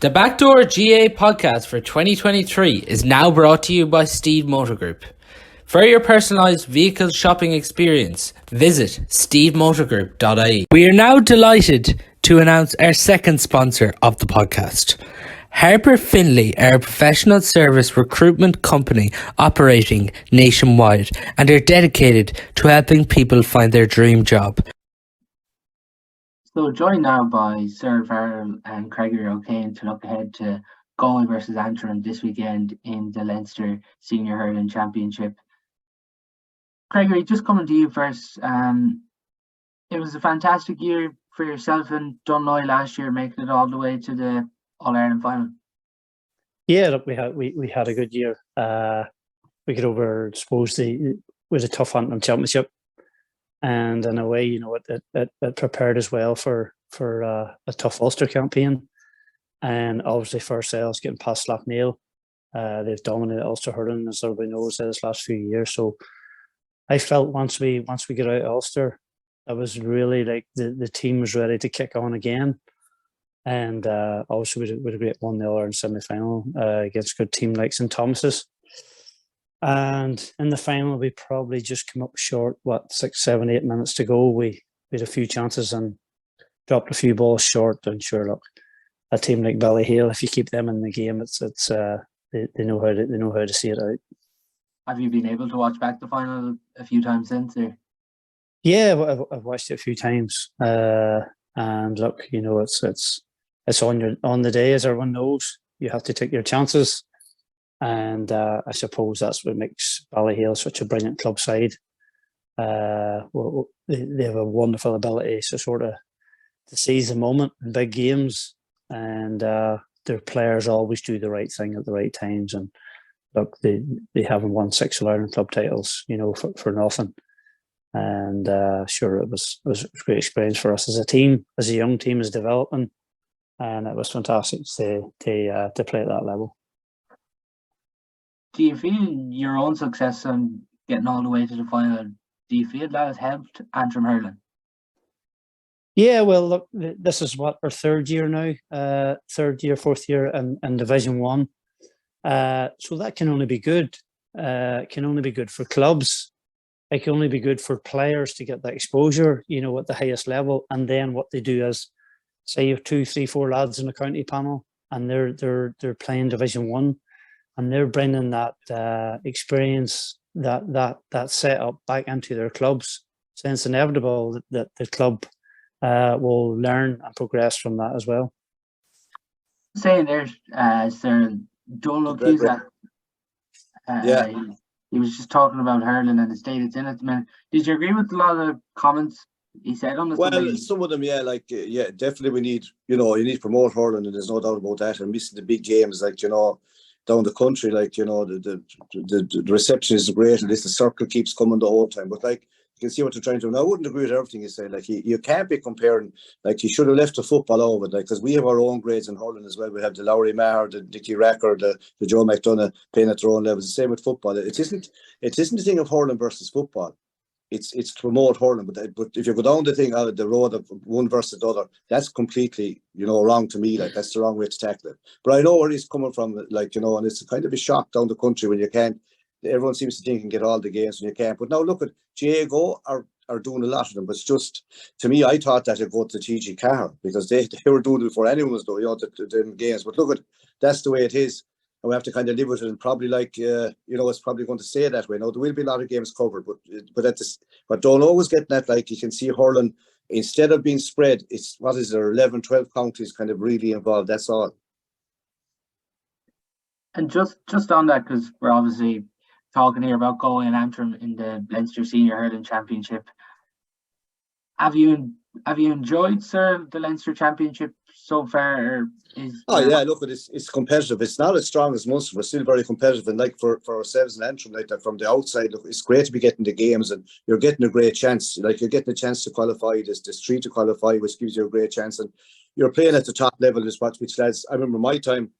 The Backdoor GAA Podcast for 2023 is now brought to you by Steede Motor Group. For your personalised vehicle shopping experience, visit steedemotorgroup.ie. We are now delighted to announce our second sponsor of the podcast. Harper Finlay are a professional service recruitment company operating nationwide and are dedicated to helping people find their dream job. So joined now by Cyril, Farrell and Gregory O'Kane to look ahead to Galway versus Antrim this weekend in the Leinster Senior Hurling Championship. Gregory, just coming to you first. It was a fantastic year for yourself and Dunloy last year, making it all the way to the All-Ireland final. Yeah, look, we had a good year. We got over, I suppose, with a tough Antrim championship. And in a way, you know, it prepared us well for a tough Ulster campaign. And obviously for ourselves, getting past Slaughtneil, they've dominated Ulster hurling, as everybody knows, this last few years. So I felt once we get out of Ulster, it was really like the team was ready to kick on again. And obviously with a great 1-0 All-Ireland semi-final against a good team like St Thomas's. And in the final, we probably just come up short, 6, 7, 8 minutes to go. We had a few chances and dropped a few balls short. And sure, look, a team like Ballyhale, if you keep them in the game, they know how to see it out. Have you been able to watch back the final a few times since? Or? Yeah, I've watched it a few times. And look, you know, it's on the day, as everyone knows. You have to take your chances. And I suppose that's what makes Ballyhale such a brilliant club side. They have a wonderful ability to to seize the moment in big games, and their players always do the right thing at the right times. And look, they haven't won 6 All-Ireland club titles, you know, for nothing. And sure, it was a great experience for us as a team, as a young team, as developing, and it was fantastic to play at that level. Do you feel your own success on getting all the way to the final, do you feel that has helped Antrim hurling? Yeah, well, look, this is our third year now, fourth year in Division 1. So that can only be good. It can only be good for clubs. It can only be good for players to get that exposure, you know, at the highest level. And then what they do is, say you have 2, 3, 4 lads in the county panel and they're playing Division 1. And they're bringing that experience, that setup back into their clubs. So it's inevitable that the club will learn and progress from that as well. Saying there's Sir Dunloy, he was just talking about hurling and the state it's in at the minute. Did you agree with a lot of the comments he said on this? Well, some of them, definitely we need, you need to promote hurling, and there's no doubt about that. And missing the big games, like, down the country, like, the reception is great, and the circle keeps coming the whole time. But like, you can see what they're trying to do. And I wouldn't agree with everything you say. Like, you can't be comparing. Like, you should have left the football over it, like, because we have our own grades in hurling as well. We have the Lowry Maher, the Dickie Racker, the Joe McDonough playing at their own levels. The same with football. It isn't the thing of hurling versus football. It's to promote hurling, but if you go down the road of one versus the other, that's completely, wrong to me. Like, that's the wrong way to tackle it. But I know where he's coming from, like, and it's kind of a shock down the country when you can't. Everyone seems to think you can get all the games when you can't. But now look at GAA are doing a lot of them. But it's just, to me, I thought that it'd go to TG Carr because they were doing it before anyone was doing the games. But look that's the way it is. And we have to kind of live with it, and probably it's probably going to stay that way. Now, there will be a lot of games covered, but don't always get that, like, you can see hurling, instead of being spread, it's, 11, 12 counties kind of really involved, that's all. And just on that, because we're obviously talking here about Galway and Antrim in the Leinster Senior Hurling Championship. Have you enjoyed, sir, the Leinster Championship so far? Look, it's competitive. It's not as strong as Munster, but still very competitive. And like for ourselves in Antrim, like that, from the outside, look, it's great to be getting the games, and you're getting a great chance. Like, you're getting a chance to qualify. There's 3 to qualify, which gives you a great chance. And you're playing at the top level, which lads, I remember my time,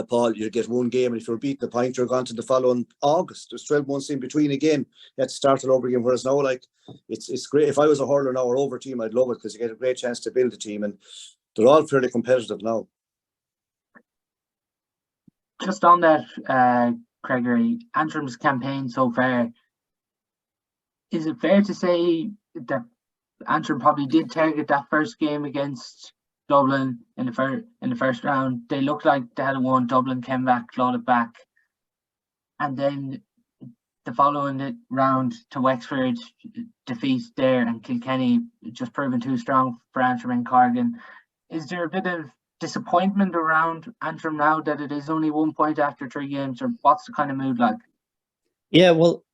Paul, you get one game, and if you're beating the point, you're gone to the following August. There's 12 months in between again. You have to start it over again. Whereas now, like, it's great. If I was a hurler now or over team, I'd love it, because you get a great chance to build a team, and they're all fairly competitive now. Just on that, Gregory, Antrim's campaign so far, is it fair to say that Antrim probably did target that first game against Dublin in the first round? They looked like they had won. Dublin came back, clawed it back, and then the following round to Wexford, defeat there, and Kilkenny just proving too strong for Antrim and Corrigan. Is there a bit of disappointment around Antrim now that it is only 1 point after 3 games, or what's the kind of mood like? Yeah, well,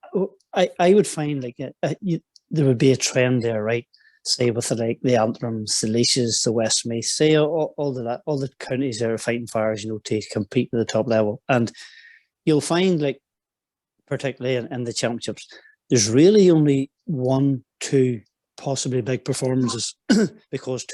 I would find like there would be a trend there, right? Say with the Antrims, the Laois, the Westmeath, say all the counties that are fighting fires, to compete at the top level, and you'll find like, particularly in the championships, there's really only 1, 2, possibly big performances because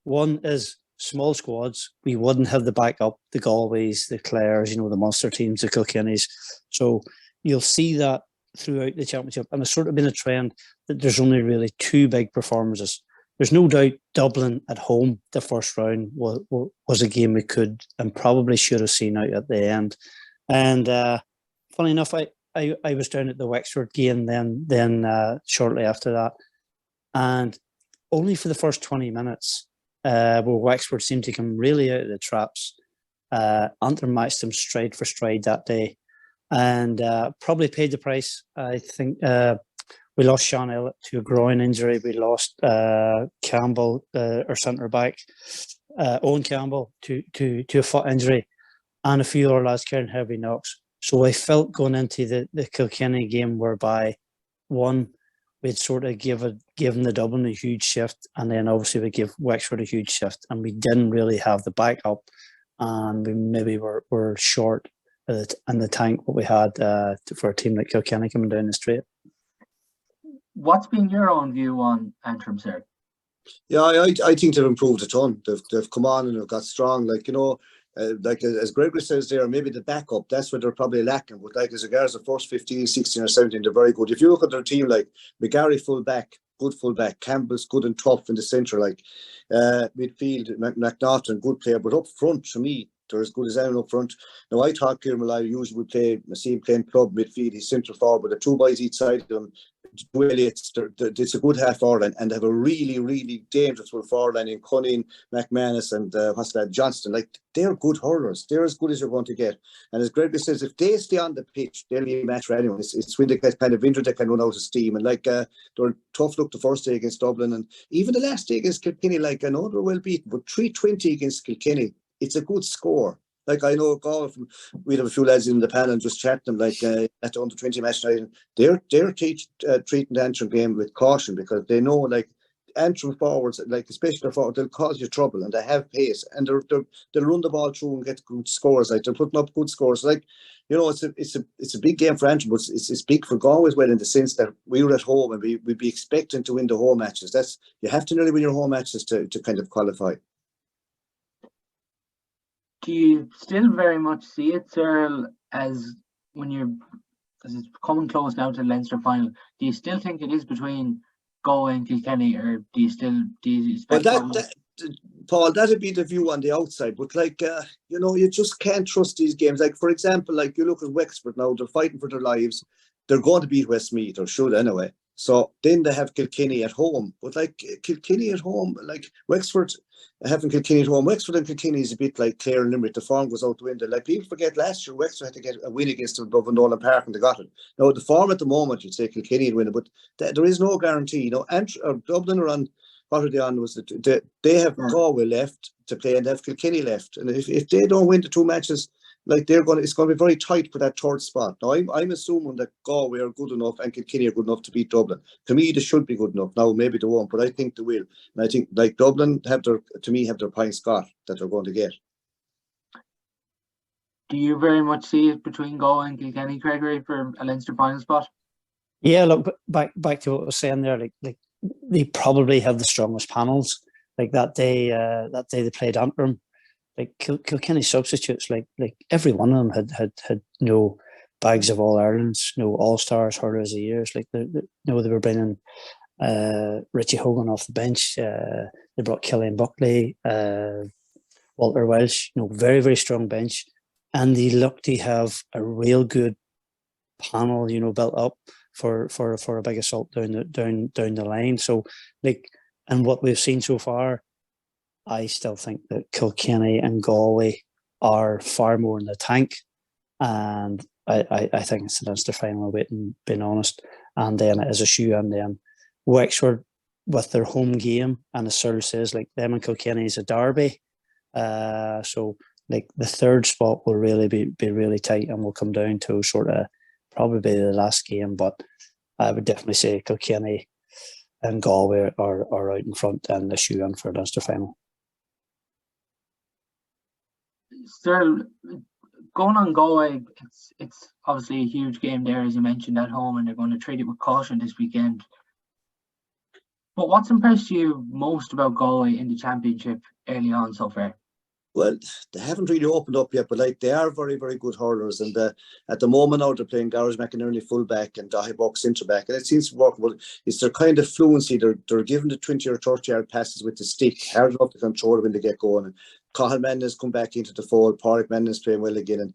one is small squads. We wouldn't have the backup, the Galways, the Clares, the Munster teams, the Kilkennys. So you'll see that throughout the championship, and it's sort of been a trend that there's only really 2 big performances. There's no doubt Dublin at home, the first round, was a game we could and probably should have seen out at the end. And funny enough, I was down at the Wexford game then shortly after that, and only for the first 20 minutes, where Wexford seemed to come really out of the traps. Antrim matched them stride for stride that day, and probably paid the price. I think we lost Sean Ellett to a groin injury. We lost Campbell, our centre back, Owen Campbell, to a foot injury, and a few other lads carrying heavy knocks. So I felt going into the Kilkenny game whereby, one, we'd sort of given the Dublin a huge shift, and then obviously we give Wexford a huge shift, and we didn't really have the backup, and we maybe were short in the tank what we had for a team like Kilkenny coming down the straight. What's been your own view on Antrim, sir? Yeah, I think they've improved a ton. They've come on and they've got strong. Like as Gregory says there, maybe the backup, that's what they're probably lacking. But like as regards the first 15, 16 or 17, they're very good. If you look at their team, like McGarry full-back, good full-back, Campbell's good and tough in the centre, like midfield, McNaughton, good player. But up front, to me, they're as good as anyone up front. Now, I thought Kieran Malloy usually would play, I see him playing club midfield, he's centre forward, but the 2 boys each side of them, it's a good half forward line, and they have a really, really dangerous forward line in Cunning, McManus, and Johnston. Like, they're good hurlers. They're as good as you're going to get. And as Gregory says, if they stay on the pitch, they'll be a match for anyone. It's when they get kind of injured, they can run out of steam. And they're tough look the first day against Dublin, and even the last day against Kilkenny. Like, I know they're well beaten, but 3-20 against Kilkenny, it's a good score. Like, I know we have a few lads in the panel and just chat them, like at the under-20 match night. They're treating the Antrim game with caution, because they know, like, Antrim forwards, like especially their forwards, they'll cause you trouble, and they have pace, and they'll run the ball through and get good scores. Like, they're putting up good scores. Like, it's a big game for Antrim, but it's big for Galway as well, in the sense that we were at home and we'd be expecting to win the home matches. You have to nearly win your home matches to kind of qualify. Do you still very much see it, Cyril, as it's coming close now to the Leinster final? Do you still think it is between Galway and Kilkenny, or do you expect? Well, Paul, that'd be the view on the outside, but like you just can't trust these games. Like, for example, like, you look at Wexford now; they're fighting for their lives. They're going to beat Westmeath, or should anyway. So then they have Kilkenny at home, but like Kilkenny at home, like Wexford having Kilkenny at home, Wexford and Kilkenny is a bit like Clare and Limerick. The form goes out the window. Like, people forget last year Wexford had to get a win against them above Nolan Park, and they got it. Now, the form at the moment, you'd say Kilkenny would win it, but there is no guarantee. Dublin are on, what are they on? They have Galway left to play, and they have Kilkenny left, and if they don't win the 2 matches, like, it's going to be very tight for that 3rd spot. Now, I'm assuming that Galway are good enough and Kilkenny are good enough to beat Dublin. To me, they should be good enough. Now, maybe they won't, but I think they will. And I think, like, Dublin have their points got that they're going to get. Do you very much see it between Galway and Kilkenny, Gregory, for a Leinster final spot? Yeah, look, back to what I was saying there. Like they probably have the strongest panels. Like that day they played Antrim. Like Kilkenny substitutes, like every one of them had no bags of All Irelands, no All Stars, hurlers of years. Like they were bringing Richie Hogan off the bench. They brought Killian Buckley, Walter Welsh. Very, very strong bench, and they look to have a real good panel, built up for a big assault down the line. So, and what we've seen so far, I still think that Kilkenny and Galway are far more in the tank, and I think it's the Leinster final, being honest. And then it is a shoe, and then Wexford with their home game, and as Cyril says, them and Kilkenny is a derby. So the third spot will really be really tight, and will come down to sort of probably the last game. But I would definitely say Kilkenny and Galway are out in front, and the shoe in for the Leinster final. Cyril, going on Galway, it's obviously a huge game there, as you mentioned, at home, and they're going to treat it with caution this weekend. But what's impressed you most about Galway in the championship early on so far? Well, they haven't really opened up yet, but they are very, very good hurlers. And at the moment now, they're playing Garage McInerney fullback and Dahi Buck centre back, and it seems to work well. It's their kind of fluency. They're giving the 20 or 30 yard passes with the stick, hard enough to control when they get going. And Cathal Mann come back into the fold. Pádraig Mann playing well again, and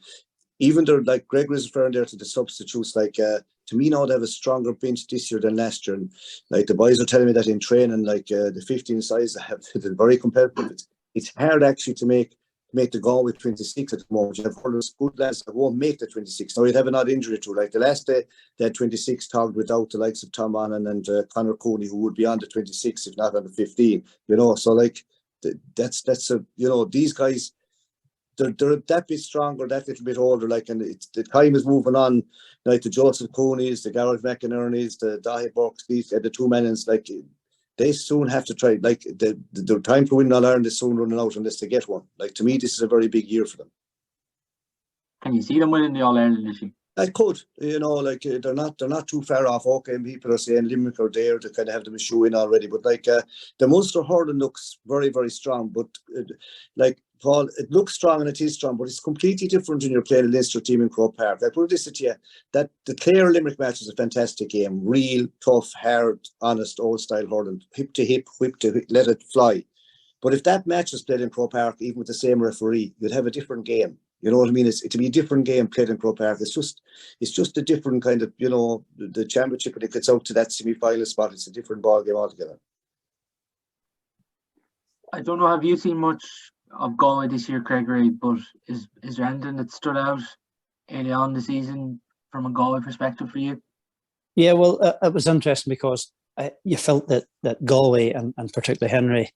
even they're Gregory's referring there to the substitutes. To me now, they have a stronger bench this year than last year. And the boys are telling me that in training, the 15 size they have, they're very competitive. It's hard actually to make the Galway 26 at the moment. You have hurlers, good lads that won't make the 26. Now you'd have an odd injury to. The last day they had 26 tagged without the likes of Tom Annan and Conor Cooney, who would be on the 26 if not on the 15. So that's these guys. They're that bit stronger, that little bit older, and the time is moving on. The Joseph Cooney's, the Gareth McInerney's, the Dahi Bucks, the two Mannins, they soon have to try. The time for winning All Ireland is soon running out unless they get one. To me, this is a very big year for them. Can you see them winning the All Ireland this year? I could, they're not too far off. Okay, and people are saying Limerick are there to kind of have them a shoe in already, but the Munster hurling looks very, very strong. But Paul, it looks strong and it is strong, but it's completely different when you're playing a Leinster team in Croke Park. I put this to you, that the Clare Limerick match is a fantastic game. Real, tough, hard, honest, old style hurling. Hip to hip, whip to hip, let it fly. But if that match was played in Croke Park, even with the same referee, you'd have a different game. You know what I mean? It'd be a different game played in Croke Park. It's just a different kind of, the championship, when it gets out to that semi-final spot, it's a different ball game altogether. I don't know, have you seen much of Galway this year, Gregory, but is there anything that stood out early on the season from a Galway perspective for you? Yeah, well, it was interesting because you felt that Galway and particularly Henry,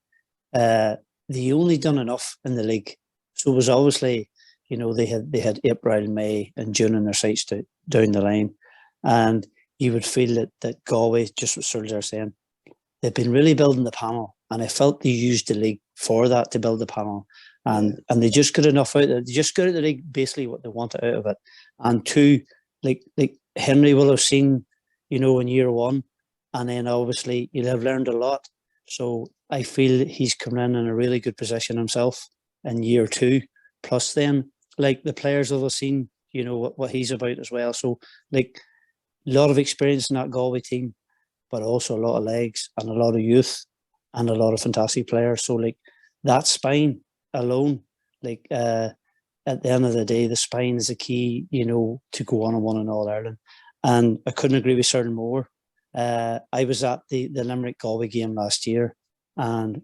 they only done enough in the league. So it was obviously, they had April, May and June in their sights down the line. And you would feel that Galway, just what Cyril are saying, they've been really building the panel. And I felt they used the league for that, to build the panel. And they just got enough out of it. They just got out of the league basically what they wanted out of it. And two, like Henry will have seen, in year one. And then obviously you'll have learned a lot. So I feel he's coming in a really good position himself in year two. Plus then, the players will have seen, what he's about as well. So a lot of experience in that Galway team, but also a lot of legs and a lot of youth and a lot of fantastic players. So that spine alone, at the end of the day, the spine is the key, to go on and win in All Ireland. And I couldn't agree with Cyril more. I was at the Limerick Galway game last year, and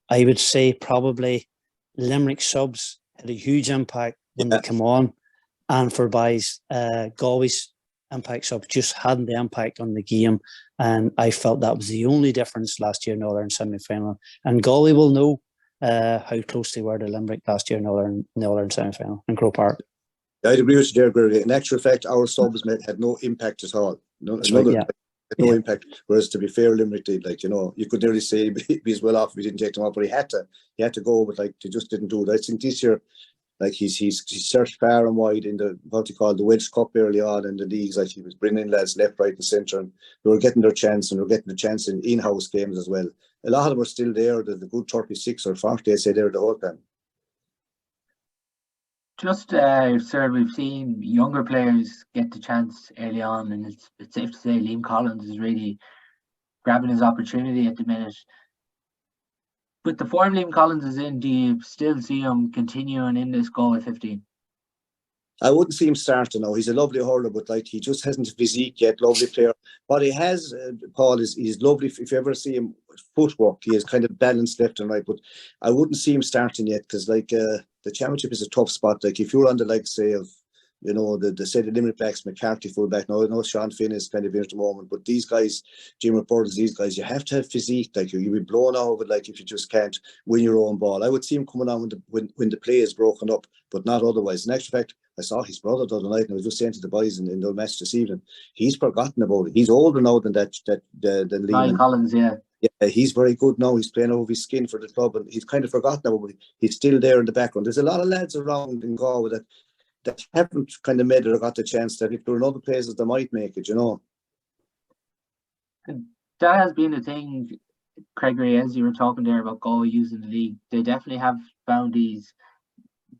I would say probably Limerick subs had a huge impact when they come on, and for boys, Galway's impact subs just hadn't the impact on the game, and I felt that was the only difference last year in All Ireland semi-final. And Galway will know how close they were to Limerick last year in All Ireland semi-final in Croke Park. I'd agree with you there, Gregory. In actual fact, our subs had no impact at all. No impact. Whereas, to be fair, Limerick did. You could nearly say he'd be as well off if he didn't take them up, but he had to go. But they just didn't do it. I think this year, he's searched far and wide in the the Welsh Cup early on in the leagues. He was bringing in lads left, right, and centre, and they were getting their chance, and they were getting the chance in in-house games as well. A lot of them are still there. The good 36 or 40, I say, they're the whole time. Just, sir, we've seen younger players get the chance early on, and it's safe to say Liam Collins is really grabbing his opportunity at the minute. With the form Liam Collins is in, do you still see him continuing in this Galway 15? I wouldn't see him starting now. He's a lovely hurler, but like he just hasn't a physique yet. Lovely player. What he has, Paul, is he's lovely. If you ever see him footwork, he is kind of balanced left and right. But I wouldn't see him starting yet because like the championship is a tough spot. Like if you're on the likes say of the Limerick Blacks, McCarthy fullback. Now I know Sean Finn is kind of in at the moment, but these guys, Jim Reporters, these guys, you have to have physique. Like you'll be blown out of it. Like if you just can't win your own ball, I would see him coming on when the play is broken up, but not otherwise. In actual fact, I saw his brother the other night, and I was just saying to the boys in the match this evening, he's forgotten about it. He's older now than than Liam. Collins, yeah. Yeah, he's very good now. He's playing over his skin for the club, and he's kind of forgotten about it. He's still there in the background. There's a lot of lads around in Galway that haven't kind of made it or got the chance that if there were in other places they might make it, That has been a thing, Gregory, as you were talking there about Galway using the league. They definitely have found these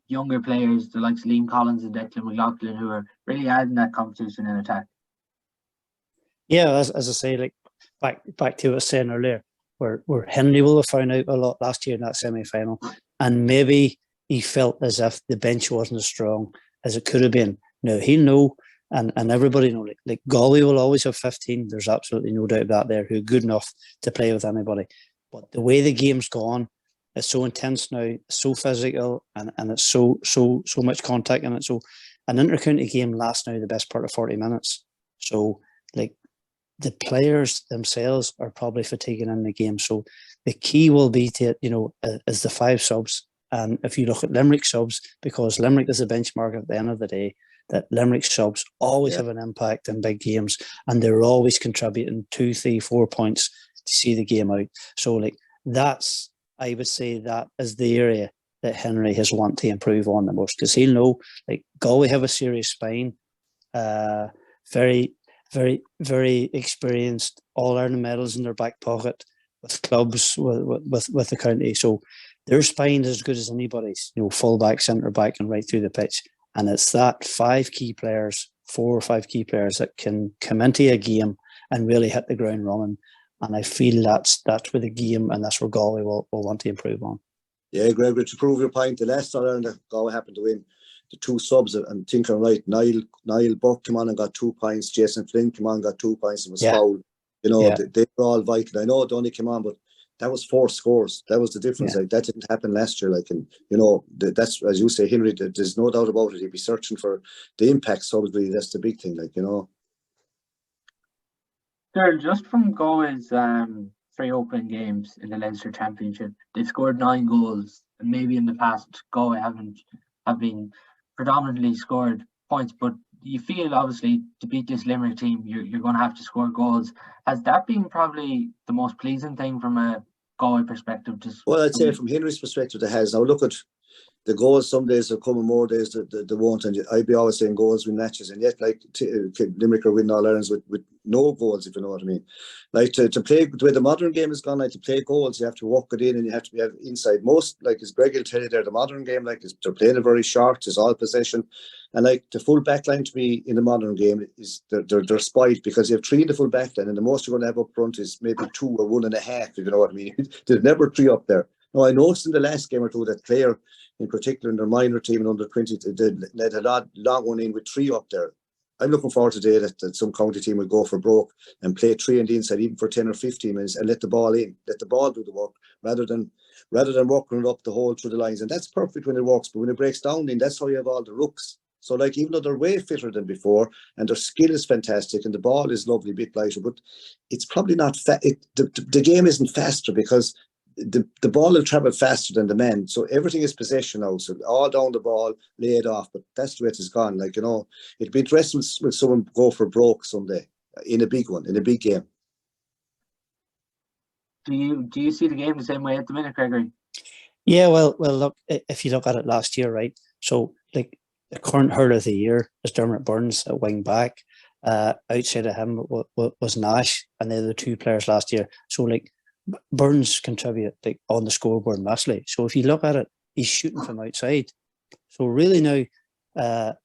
younger players, the likes of Liam Collins and Declan McLaughlin, who are really adding that competition in attack. Yeah, as I say, like back to what I was saying earlier, where Henry will have found out a lot last year in that semi-final, and maybe he felt as if the bench wasn't as strong as it could have been. Now he'll know, and everybody know, like Galway will always have 15. There's absolutely no doubt about there who are good enough to play with anybody. But the way the game's gone, it's so intense now, it's so physical, and it's so much contact in it. So an intercounty game lasts now the best part of 40 minutes. So like the players themselves are probably fatiguing in the game. So the key will be to, is the 5 subs. And if you look at Limerick subs, because Limerick is a benchmark at the end of the day, that Limerick subs always have an impact in big games, and they're always contributing 2, 3, 4 points to see the game out. So like I would say that is the area that Henry has want to improve on the most, because he'll know, like Galway have a serious spine, very, very, very experienced, all-Ireland medals in their back pocket with clubs, with the county. So their spine is as good as anybody's, full-back, centre-back, and right through the pitch. And it's that 4 or 5 key players that can come into a game and really hit the ground running. And I feel that's where the game, and that's where Galway will want to improve on. Yeah, Gregory, to prove your point, the last round that Galway happened to win, the 2 subs, and think I'm right, Niall Burke came on and got 2 points, Jason Flynn came on and got 2 points and was fouled. They were all vital. I know it only came on, but that was 4 scores. That was the difference. Like that didn't happen last year. Like, and that's, as you say, Henry. There's no doubt about it. He'd be searching for the impact. So obviously, that's the big thing. Like, Cyril, just from Galway's 3 opening games in the Leinster Championship, they've scored 9 goals. And maybe in the past, Galway have been predominantly scored points, but you feel obviously to beat this Limerick team, you're going to have to score goals. Has that been probably the most pleasing thing from a Galway perspective? Well, I'd say from Henry's perspective, it has. Now look at the goals. Some days will come and more days they won't. And I'd be always saying goals win matches, and yet like Limerick are winning all Irelands with no goals, if you know what I mean. Like to play the way the modern game has gone, like to play goals, you have to walk it in and you have to be inside. Most, like as Greg will tell you there, the modern game, like they're playing it very short, it's all possession. And like the full back line to me in the modern game is they're spoiled because you have 3 in the full back line, and the most you're going to have up front is maybe 2 or 1.5, if you know what I mean. There's never 3 up there. Now I noticed in the last game or 2 that Clare, in particular in their minor team and under 20, they had a long one in with 3 up there. I'm looking forward today that some county team will go for broke and play 3 on the inside, even for 10 or 15 minutes, and let the ball in, let the ball do the work, rather than working it up the hole through the lines. And that's perfect when it works, but when it breaks down, then that's how you have all the rooks. So like, even though they're way fitter than before, and their skill is fantastic, and the ball is lovely, a bit lighter, but it's probably not the game isn't faster because the ball will travel faster than the men. So everything is possession now. So all down the ball, lay it off. But that's the way it has gone. Like, it'd be interesting when someone go for broke someday in a big one, in a big game. Do you see the game the same way at the minute, Gregory? Yeah, well, look, if you look at it last year, right? So like the current hurler of the year is Dermot Burns at wing back. Outside of him was Nash, and they're the 2 players last year. So like, Burns contribute like on the scoreboard massively. So if you look at it, he's shooting from outside. So really now,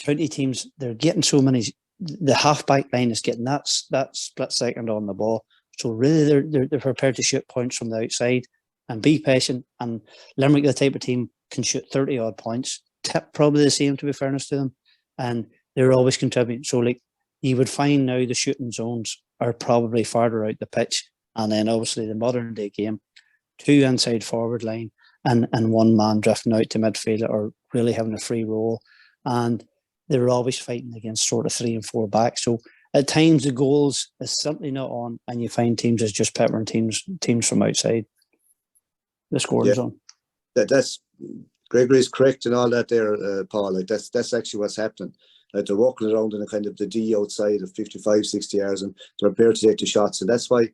county teams, they're getting so many. The half-back line is getting that split second on the ball. So really, they're prepared to shoot points from the outside and be patient. And Limerick, the type of team, can shoot 30 odd points, tip probably the same, to be fairness to them, and they're always contributing. So like you would find now the shooting zones are probably farther out the pitch, and then obviously the modern day game, 2 inside forward line and one man drifting out to midfield or really having a free role, and they're always fighting against sort of 3 and 4 back. So at times the goals is simply not on, and you find teams as just peppering teams from outside the scoring zone. That's Gregory is correct and all that there, Paul. Like that's actually what's happening. Like they're walking around in a kind of the D outside of 55, 60 yards, and they're prepared to take the shots. And that's why,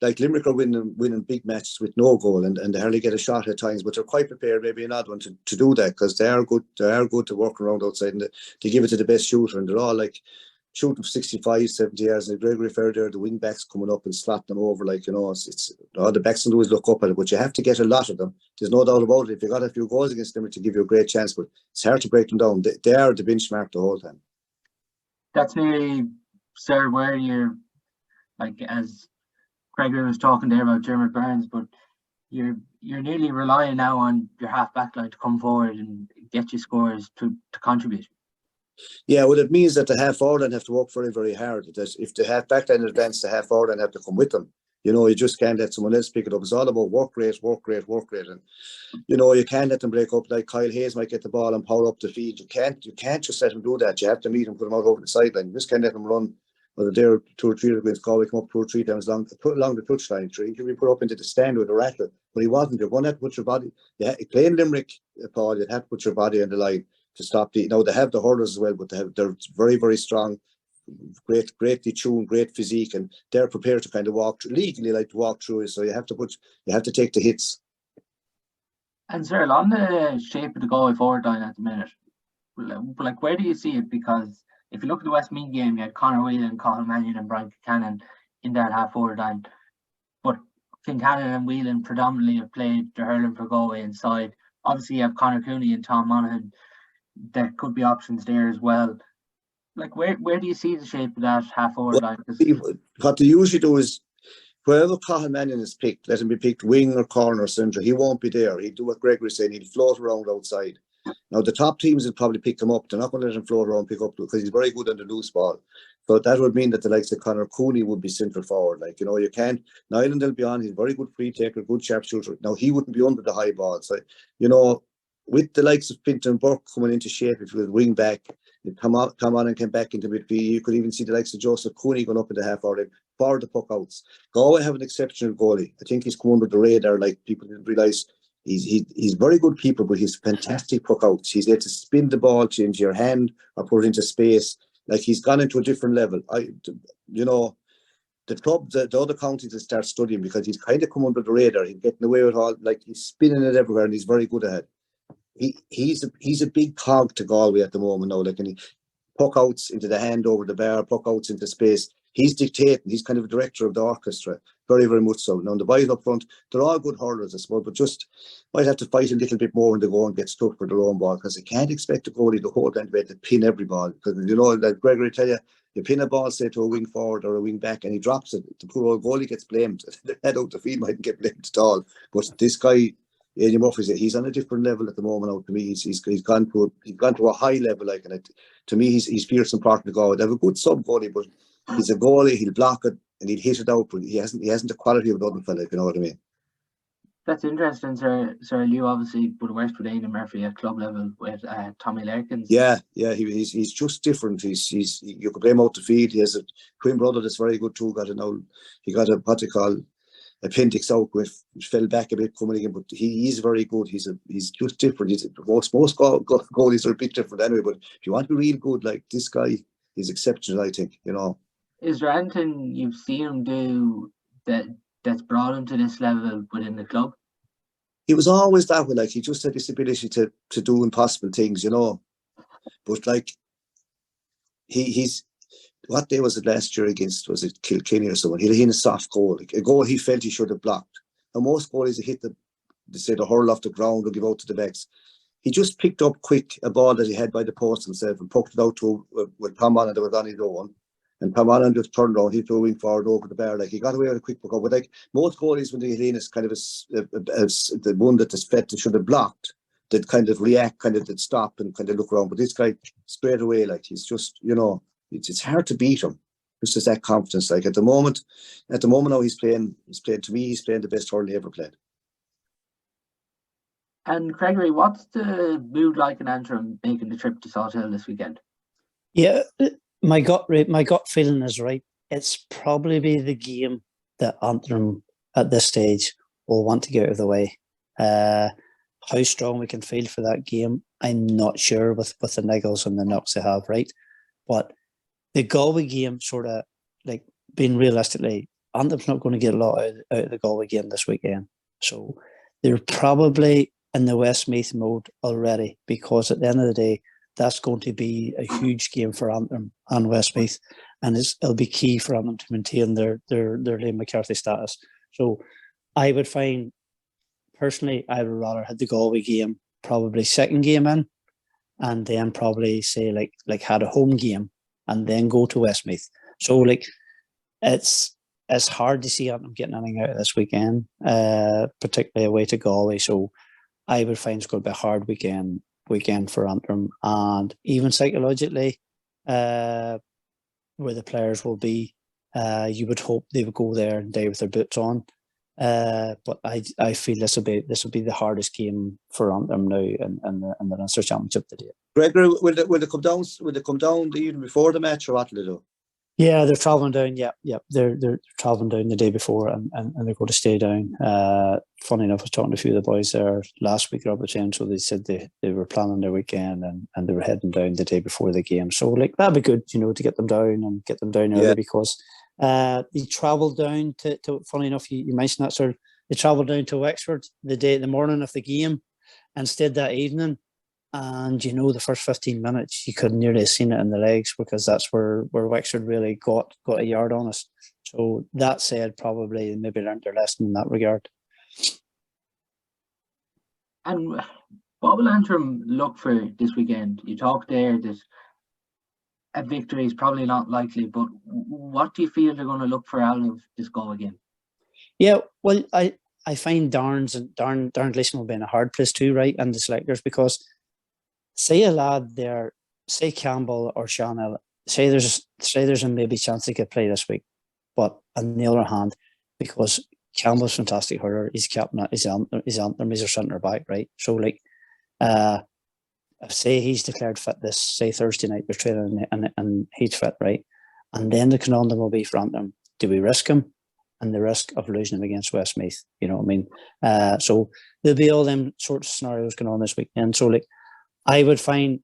like Limerick are winning big matches with no goal, and they hardly get a shot at times, but they're quite prepared, maybe an odd one, to do that, because they are good to work around outside, and they give it to the best shooter, and they're all like shooting for 65, 70 yards. And Gregory Fair there, the wing backs coming up and slot them over, like, you know, it's all the backs will always look up at it, but you have to get a lot of them. There's no doubt about it. If you got a few goals against them, to give you a great chance, but it's hard to break them down. They are the benchmark the whole time. That's nearly, sir, where you're, like, as Gregory was talking there about Dermot Burns, but you're nearly relying now on your half back line to come forward and get you scores to contribute. Yeah, well, it means that the half forward line have to work very, very hard. That if the half back line advance, the half forward line have to come with them. You know, you just can't let someone else pick it up. It's all about work rate. And, you know, you can't let them break up. Like Kyle Hayes might get the ball and power up the field. You can't just let them do that. You have to meet them, put them out over the sideline. You just can't let them run. Whether they're 2 or 3 against Galway, come up 2 or 3 times along the touchline. He can be put up into the stand with a rattle, but he wasn't. You're going to have to put your body. Playing Limerick, Paul, you'd have to put your body on the line to stop the. Now they have the hurlers as well, but they're very, very strong, greatly tuned, great physique, and they're prepared to kind of legally like to walk through it. So you have to take the hits. And Cyril, on the shape of the Galway forward line at the minute, like where do you see it? Because if you look at the Westmeath game, you had Conor Whelan, Cathal Mannion and Brian Kincannon in that half forward line. But Kincannon and Whelan predominantly have played the hurling for Galway inside. Obviously you have Conor Cooney and Tom Monaghan. There could be options there as well. Like where do you see the shape of that half forward line? What they usually do is wherever Cathal Mannion is picked, let him be picked wing or corner or centre. He won't be there. He'll do what Gregory's saying. He'll float around outside. Now, the top teams will probably pick him up. They're not going to let him float around and pick up because he's very good on the loose ball. So that would mean that the likes of Conor Cooney would be centre forward. Like, you know, you can't. Nyland will be on. He's a very good free taker, good sharpshooter. Now, he wouldn't be under the high ball. So, you know, with the likes of Fintan Burke coming into shape, if he was wing back, he'd come on and came back into midfield. You could even see the likes of Joseph Cooney going up in the half forward for the puck outs. Galway have an exceptional goalie. I think he's come under the radar. Like, people didn't realise. He's very good keeper, but he's fantastic puck outs. He's able to spin the ball, change your hand, or put it into space. Like, he's gone into a different level. You know, the club, the other counties will start studying because he's kind of come under the radar. He's getting away with all, like, he's spinning it everywhere, and he's very good at it. He's a big cog to Galway at the moment now. Like, and he puck outs into the hand over the bar, puck outs into space. He's dictating. He's kind of a director of the orchestra, very, very much so. Now, the boys up front, they're all good hurlers, I suppose, but just might have to fight a little bit more when they go and get stuck for their own ball, because they can't expect a goalie the whole time to be able to pin every ball. Because, you know, like Gregory tell you, you pin a ball, say, to a wing forward or a wing back, and he drops it. The poor old goalie gets blamed. The head out the field mightn't get blamed at all. But this guy, Eddie Murphy, he's on a different level at the moment. Now, to me, he's gone to a high level. Like, and to me, he's fierce and part of the goal. They have a good sub goalie, but he's a goalie. He'll block it and he'll hit it out, but he hasn't the quality of another fella. If you know what I mean. That's interesting, sir. You obviously would have worked with Aidan Murphy at club level with Tommy Larkins. Yeah, he's just different. You could play him out the field. He has a twin brother that's very good too. He got a what they call appendix out, which fell back a bit coming in, but he is very good. He's just different. Most goalies are a bit different anyway, but if you want to be real good, like this guy, he's exceptional, I think, you know. Is there anything you've seen him do that's brought him to this level within the club? He was always that way. Like, he just had this ability to do impossible things, you know. But like, he's what day was it last year against? Was it Kilkenny or someone? He hit a soft goal, like a goal he felt he should have blocked. And most goalies hit the hurl off the ground or give out to the backs. He just picked up quick a ball that he had by the post himself and poked it out to with Paman, that was on his own. And Paman just turned around, he threw a wing forward over the bar. Like, he got away with a quick puck out. But like most goalies, when they hit in, it's kind of the one that the should have blocked. that kind of react, kind of that stop and kind of look around. But this guy straight away, like he's just, it's hard to beat him. It's just that confidence. Like at the moment now he's playing the best hurling he ever played. And Gregory, what's the mood like in Antrim making the trip to Salthill this weekend? Yeah, my gut feeling is right. It's probably the game that Antrim at this stage will want to get out of the way. How strong we can feel for that game, I'm not sure with the niggles and the knocks they have, right? But the Galway game, sort of like being realistically, Antrim's not going to get a lot out of the Galway game this weekend. So they're probably in the Westmeath mode already, because at the end of the day, that's going to be a huge game for Antrim and Westmeath, and it'll be key for Antrim to maintain their Liam McCarthy status. So I would find, personally, I would rather have the Galway game probably second game in, and then probably say like had a home game and then go to Westmeath. So like it's hard to see Antrim getting anything out of this weekend, particularly away to Galway. So I would find it's going to be a hard weekend for Antrim, and even psychologically, where the players will be, you would hope they would go there and die with their boots on. But I feel this will be the hardest game for Antrim now in the Leinster Championship today. Gregory, will they come down? Will they come down even before the match, or what will they do? Yeah, they're travelling down. Yeah, they're travelling down the day before, and they're going to stay down. Funny enough, I was talking to a few of the boys there last week, Robert saying, so they said they were planning their weekend and they were heading down the day before the game. So like that'd be good, to get them down early, because they travelled down to funny enough, you mentioned that, sir. They travelled down to Wexford the morning of the game and stayed that evening. And the first 15 minutes you could nearly have seen it in the legs, because that's where Wexford really got a yard on us. So that said, probably maybe learned their lesson in that regard. And what will Antrim look for this weekend? You talked there that a victory is probably not likely, but what do you feel they're going to look for out of this Galway game? Yeah, well, I find Darn Gleeson will be in a hard place too, right? And the selectors, because say a lad there, say Campbell or Shannon, say there's a maybe chance they could play this week. But on the other hand, because Campbell's fantastic hurler, he's captain, he's Antrim, he's a centre back, right? So like, say he's declared fit this, say Thursday night we're training and he's fit, right? And then the conundrum will be for Antrim, do we risk him and the risk of losing him against Westmeath? You know what I mean? So there'll be all them sorts of scenarios going on this weekend. So like, I would find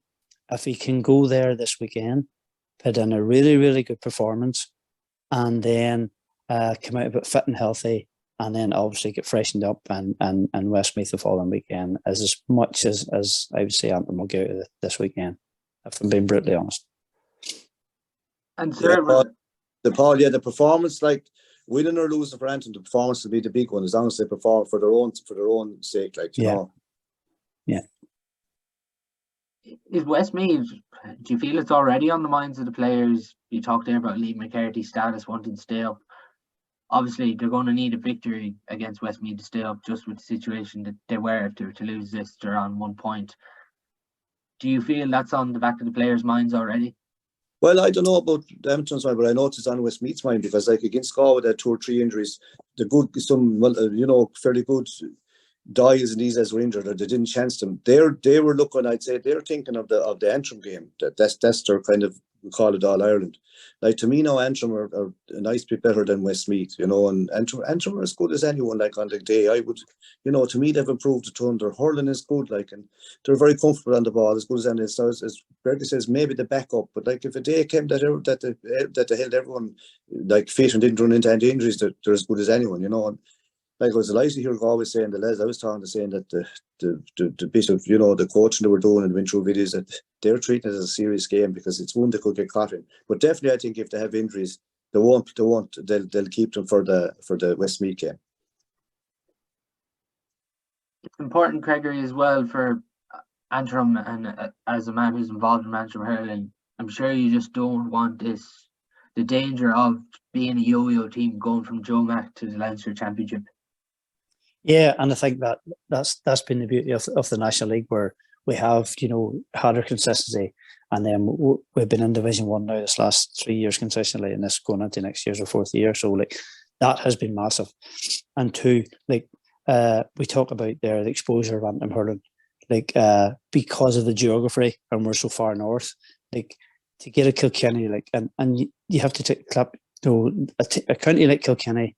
if he can go there this weekend, put in a really, really good performance, and then come out a bit fit and healthy, and then obviously get freshened up and Westmeath the following weekend, as much as I would say Antrim will get out of this weekend, if I'm being brutally honest. And Cyril, the performance, like winning or losing for Antrim, the performance will be the big one, as long as they perform for their own sake, like you know. Yeah. Is Westmeath, do you feel it's already on the minds of the players? You talked there about Liam McCarthy's status, wanting to stay up. Obviously, they're going to need a victory against Westmeath to stay up, just with the situation that they were. If they were to lose this, they're on 1 point. Do you feel that's on the back of the players' minds already? Well, I don't know about Antrim's mind, but I know it's on Westmeath's mind, because like against Galway, they had 2 or 3 injuries. Fairly good Dials and these as were injured, or they didn't chance them. They were looking, I'd say, they're thinking of the Antrim game. That's their kind of, we call it All Ireland. Like to me now, Antrim are a nice bit better than Westmeath, and Antrim are as good as anyone. Like on the day, I would, to me they've improved a ton. Their hurling is good, like, and they're very comfortable on the ball, as good as anyone. So as Gregory says, maybe the backup, but like if a day came that they held everyone like fit and didn't run into any injuries, they're as good as anyone, And like I was delighted to hear Galway saying, the lads I was talking to saying that the bit of the coaching they were doing and went through videos, that they're treating it as a serious game, because it's one they could get caught in. But definitely, I think if they have injuries, they'll keep them for the Westmeath game. It's important, Gregory, as well for Antrim, and as a man who's involved in Antrim hurling, I'm sure you just don't want the danger of being a yo-yo team going from Joe Mac to the Leinster Championship. Yeah, and I think that's been the beauty of the National League, where we have, had our consistency, and then we've been in Division 1 now this last 3 years consistently, and this going into next year's our fourth year. So like that has been massive. And two, like we talk about there the exposure of Antrim hurling, like because of the geography and we're so far north, like to get a Kilkenny, like and you have to take a county like Kilkenny,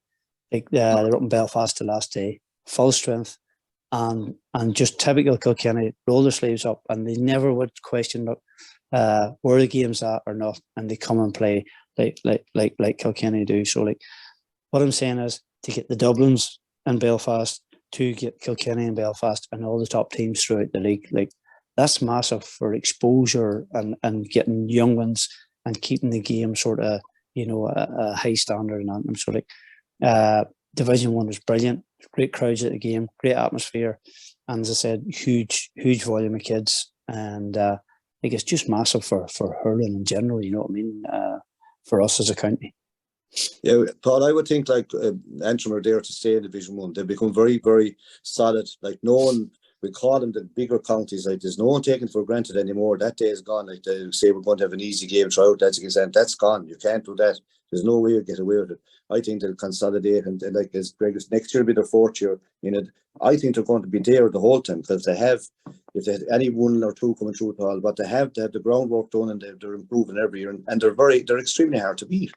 like they're up in Belfast the last day, full strength, and just typical Kilkenny, roll their sleeves up, and they never would question where the game's at or not, and they come and play like Kilkenny do. So like what I'm saying is to get the Dublins and Belfast, to get Kilkenny and Belfast and all the top teams throughout the league, like that's massive for exposure and getting young ones and keeping the game sort of a high standard. And Antrim. So like Division 1 was brilliant, great crowds at the game, great atmosphere, and as I said, huge volume of kids, and I think it's just massive for hurling in general. You know what I mean? For us as a county. Yeah, Paul, I would think like Antrim are there to stay in Division 1. They've become very, very solid. Like no one, we call them the bigger counties. Like there's no one taken for granted anymore. That day is gone. Like they say we're going to have an easy game throughout. That's gone. You can't do that. There's no way you get away with it. I think they'll consolidate, and like as Gregory, next year will be their fourth year in it. I think they're going to be there the whole time, because if they had any one or two coming through at all, but they have the groundwork done, and they're improving every year, and they're extremely hard to beat.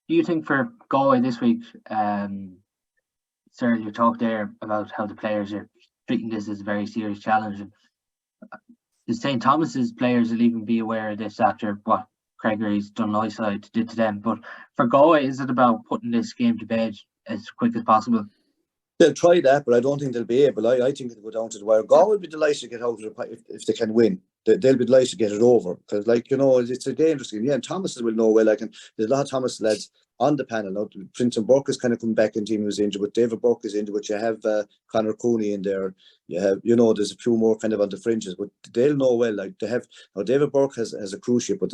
Do you think for Galway this week, Cyril, you talked there about how the players are treating this as a very serious challenge. The St. Thomas's players will even be aware of this after what Gregory's Dunloy side did to them. But for Galway, is it about putting this game to bed as quick as possible? They'll try that, but I don't think they'll be able. I think it'll go down to the wire. Galway will be delighted to get out of it if they can win. They'll be delighted to get it over, because, it's a dangerous game. Yeah, and Thomas's will know well. And there's a lot of Thomas lads on the panel now. Prince and Burke is kind of coming back in. Team was injured, but David Burke is injured. But you have Conor Cooney in there. You have, there's a few more kind of on the fringes, but they'll know well. Like they have now, David Burke has a cruise ship, but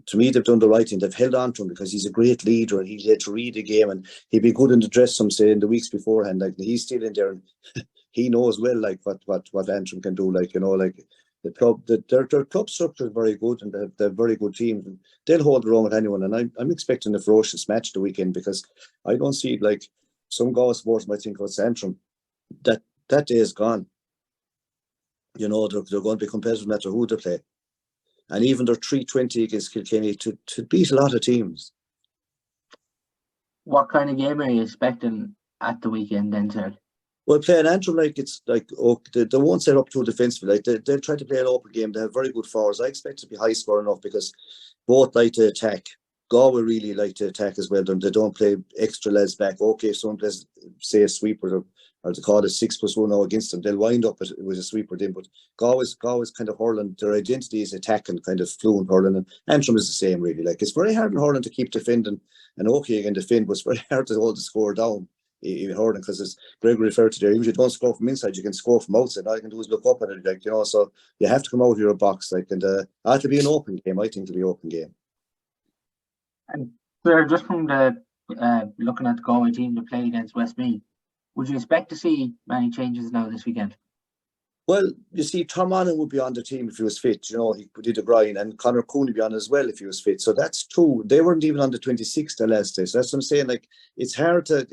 to me, they've done the right thing. They've held on to him because he's a great leader, and he's had to read the game, and he'd be good in the dress some say in the weeks beforehand. Like he's still in there, and he knows well like what Antrim can do. Like the club, their club structure is very good, and they're very good teams, and they'll hold their own with anyone. And I'm expecting a ferocious match the weekend, because I don't see like some Galway supporters might think about Antrim. That day is gone. They're going to be competitive no matter who they play. And even their 320 against Kilkenny to beat a lot of teams. What kind of game are you expecting at the weekend then, sir? Well, playing Antrim, they won't set up too defensively. Like they'll try to play an open game. They have very good forwards. I expect it to be high scoring enough, because both like to attack. Galway really like to attack as well. They don't play extra lads back. Okay, if someone plays, say, a sweeper or they call it 6+1 now against them, they'll wind up with a sweeper then. But Galway's kind of hurling, their identity is attacking, kind of fluent hurling, and Antrim is the same really. Like it's very hard in hurling to keep defending, and okay, you can defend, but it's very hard to hold the score down in hurling, because as Gregory referred to there, even if you don't score from inside, you can score from outside. All you can do is look up at it, so you have to come out of your box, and it'll be an open game. I think it'll be an open game. And sir, just from the looking at the Galway team to play against Westmeath, would you expect to see many changes now this weekend? Well, you see, Tom Annan would be on the team if he was fit. He did a grind, and Conor Cooney would be on as well if he was fit. So that's two. They weren't even on the 26 the last day. So that's what I'm saying. Like it's hard to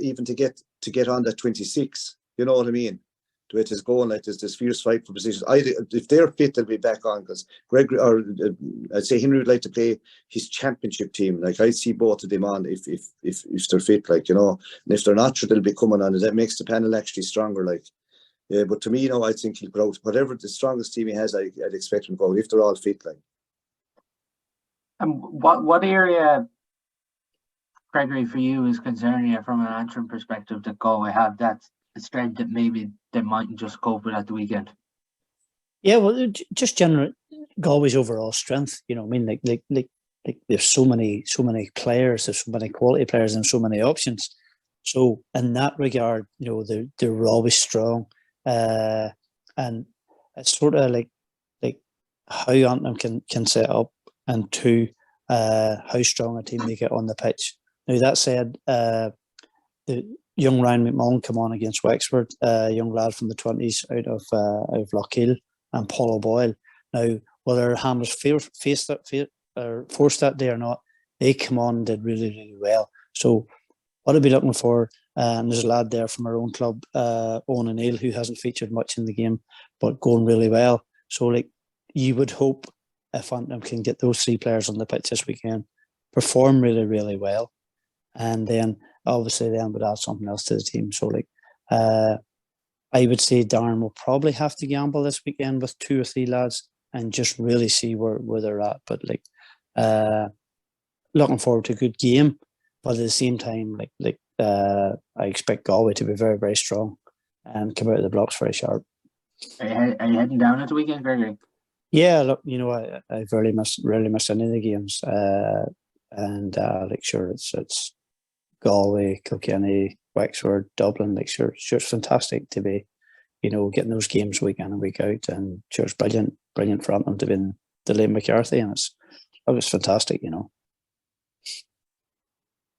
get on that 26. You know what I mean? The way it is going, like there's this fierce fight for positions. If they're fit, they'll be back on, because Gregory, or I'd say Henry, would like to play his championship team. Like I'd see both of them on if they're fit, and if they're not, sure, they'll be coming on. And that makes the panel actually stronger. Yeah, but to me, I think he'll go out. Whatever the strongest team he has, I'd expect him to go out if they're all fit. And what area, Gregory, for you is concerning you from an Antrim perspective that Galway have that's the strength that maybe they mightn't just cope with at the weekend? Yeah, well, just general Galway's overall strength. Like there's so many players, there's so many quality players, and so many options. So in that regard, they're always strong, and it's sort of like how Antrim can set up, and two, how strong a team they get on the pitch. Now that said, young Ryan McMullen come on against Wexford, a young lad from the 20s out of Lockhill, and Paul O'Boyle. Now, whether Hammers forced that day or not, they come on and did really, really well. So what I'd be looking for, there's a lad there from our own club, Owen O'Neill, who hasn't featured much in the game, but going really well. So, like, you would hope if Antrim can get those three players on the pitch this weekend, perform really, really well, and then obviously then would add something else to the team. So, like, I would say Darren will probably have to gamble this weekend with 2 or 3 lads and just really see where they're at. But, like, looking forward to a good game, but at the same time, I expect Galway to be very, very strong and come out of the blocks very sharp. Are you heading down at the weekend, Gregory? Yeah, look, I rarely miss any of the games, and sure, it's Galway, Kilkenny, Wexford, Dublin. Sure, it's fantastic to be, getting those games week in and week out, and sure, it's brilliant for Antrim to be in the Lane McCarthy, and it's fantastic,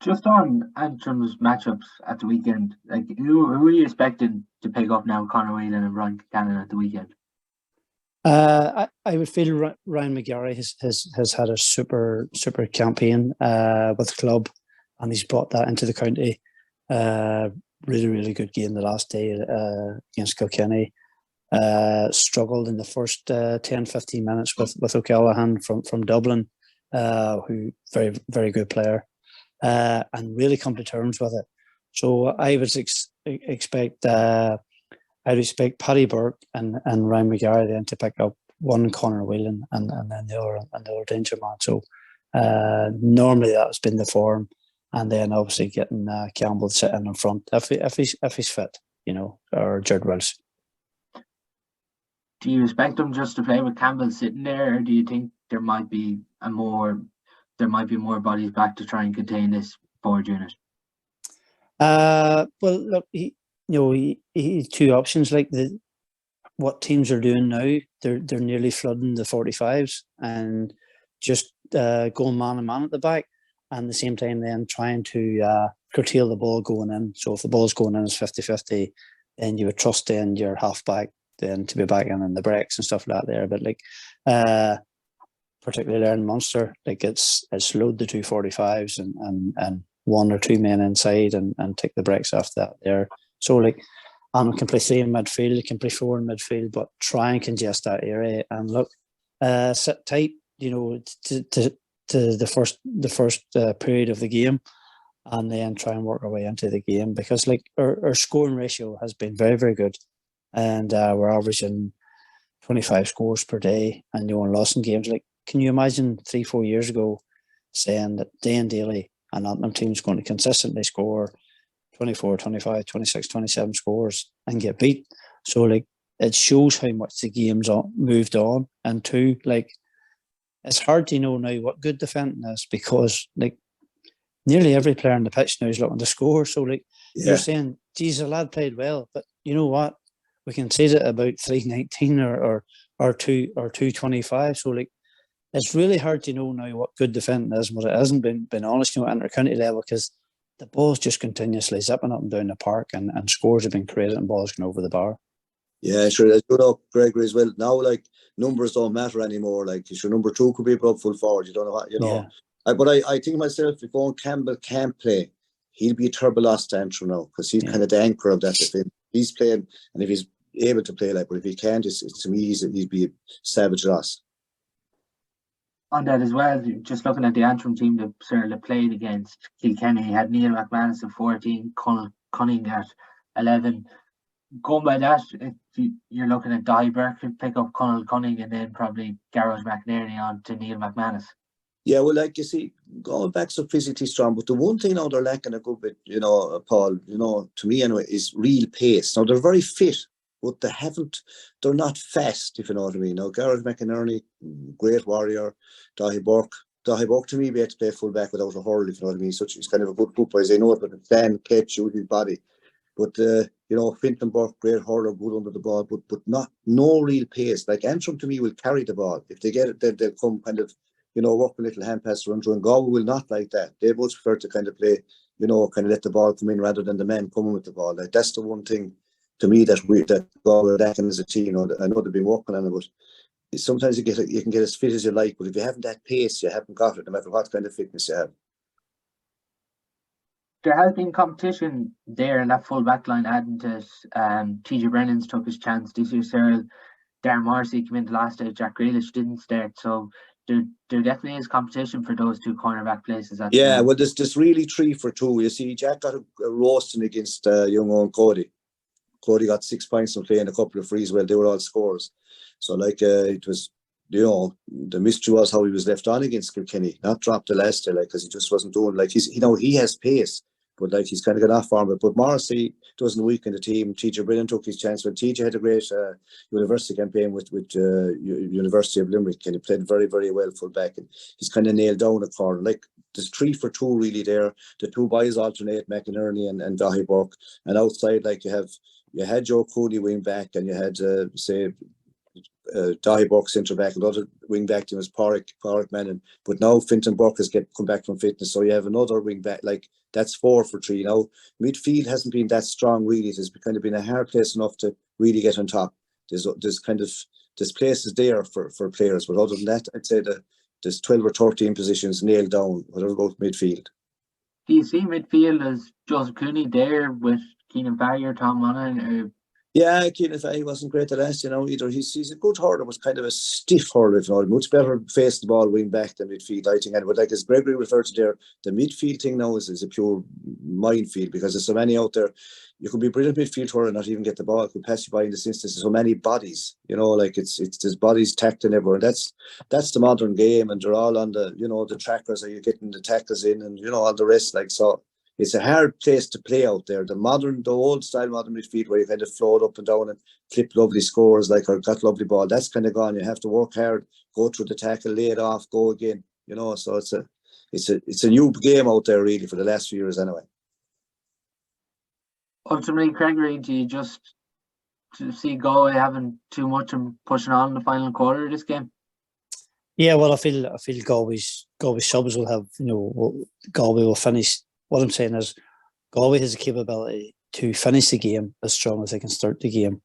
Just on Antrim's matchups at the weekend, like, who are you expecting to pick up now? Conor Whelan and Ryan Cannon at the weekend. I would feel Ryan McGarry has had a super campaign with the club, and he's brought that into the county. Really, really good game the last day against Kilkenny. Struggled in the first 10-15 minutes with O'Callaghan from Dublin, who very, very good player, and really come to terms with it. So I would expect Paddy Burke and Ryan McGarry then to pick up one Conor Whelan and then the other danger man. So normally that's been the form, and then obviously getting Campbell sitting in front if he's fit, or Jared Wills. Do you expect them just to play with Campbell sitting there, or do you think there might be more bodies back to try and contain this forward unit? Well, look, he had 2 options. Like, what teams are doing now, they're nearly flooding the 45s and just going man to man at the back, and at the same time then trying to curtail the ball going in. So if the ball's going in as 50-50, then you would trust then your half-back then to be back in the breaks and stuff like that there. But, like, particularly there in Munster, like, it's load the 2 45s and 1 or 2 men inside and take the breaks off that there. So, like, Antrim can play 3 in midfield, can play 4 in midfield, but try and congest that area and look, sit tight, to the first period of the game, and then try and work our way into the game, because, like, our scoring ratio has been very, very good, and we're averaging 25 scores per day, and lost in games. Like, can you imagine 3-4 years ago saying that day and daily an Antrim team's going to consistently score 24, 25, 26, 27 scores and get beat? So, like, it shows how much the game's moved on. And 2, like, it's hard to know now what good defending is, because, like, nearly every player on the pitch now is looking to score. So, like, you're saying, geez, the lad played well, but you know what? We can say that about 319 or 225. So, like, it's really hard to know now what good defending is, but it hasn't been honest, at inter-county level, because the ball's just continuously zipping up and down the park, and scores have been created and balls going over the bar. Yeah, sure. That's good up, Gregory, as well. Now, like, numbers don't matter anymore. Like, your number 2 could be up full forward. You don't know what, Yeah. But I think myself, if Owen Campbell can't play, he'll be a terrible loss to Antrim now, because he's kind of the anchor of that defence. He's playing, and if he's able to play, like, but if he can't, to me, he'd be a savage loss. On that as well, just looking at the Antrim team that Cyril played against Kilkenny, he had Neil McManus at 14, Cunning at 11. Going by that, you're looking at Dai Burke could pick up Conal Cunning, and then probably Gareth McNerney on to Neil McManus. Yeah, well, like, you see, going back so physically strong, but the one thing now they're lacking a good bit, Paul, to me anyway, is real pace. Now, they're very fit, but they're not fast, if you know what I mean. Now, Gareth McInerney, great warrior. Dahi Burke to me, we had to play full back without a hurl, if you know what I mean. Such he's kind of a good footballer, as I know it, but stand, catch, shoot his body. But, Fintan Burke, great hurler, good under the ball, but no real pace. Like, Antrim to me will carry the ball. If they get it, they'll come kind of, work a little hand pass run through, and Galway will not like that. They both prefer to kind of play, kind of let the ball come in rather than the men coming with the ball. Like that's the one thing to me that Galway lacking as a team. I know they've been working on it, but sometimes you can get as fit as you like, but if you haven't that pace, you haven't got it, no matter what kind of fitness you have. There has been competition there in that full back line, adding to it. TJ Brennan's took his chance this year. Cyril, Darren Morrissey came in the last day. Jack Grealish didn't start, so there definitely is competition for those two cornerback places. Well, there's really 3 for 2. You see, Jack got a roasting against young old Cody. Cody got 6 points from playing a couple of frees. Well, they were all scores. So it was, the mystery was how he was left on against Kilkenny, not dropped the last day, because he just wasn't doing, he has pace, but he's kind of got off form. But Morrissey doesn't weaken the team. TJ Brennan took his chance when TJ had a great university campaign with University of Limerick, and he played very, very well full back, and he's kind of nailed down a corner. There's 3 for 2 really there. The 2 boys alternate, McInerney and Dahi Burke, and outside you had Joe Cooney wing back, and you had Dahi Burke centre back. Another wing back to him was Pádraig Manning, but now Fintan Burke has come back from fitness, so you have another wing back. That's 4 for 3 now. Midfield hasn't been that strong really. It has kind of been a hard place enough to really get on top. There's places there for players, but other than that, I'd say there's 12 or 13 positions nailed down. Whatever about midfield. Do you see midfield as Joseph Cooney there with Keenan Farrier, Tom Monaghan? Yeah, Keenan Farrier wasn't great at last, either. He's a good hurler, was kind of a stiff hurler, much better face the ball wing back than midfield, I think. But as Gregory referred to there, the midfield thing now is a pure minefield, because there's so many out there. You could be a brilliant midfield hurler and not even get the ball. It could pass you by in this instance. There's so many bodies, there's bodies tacked and everywhere. That's the modern game, and they're all on the trackers. Are you getting the tackles in, and all the rest, so. It's a hard place to play out there. The old style modern midfield, where you kind of float up and down and clip lovely scores, or got lovely ball, that's kind of gone. You have to work hard, go through the tackle, lay it off, go again. So it's a new game out there really for the last few years anyway. Ultimately, Gregory, do you just see Galway having too much and pushing on in the final quarter of this game? Yeah, well, I feel Galway's subs will have, Galway will finish. What I'm saying is, Galway has the capability to finish the game as strong as they can start the game,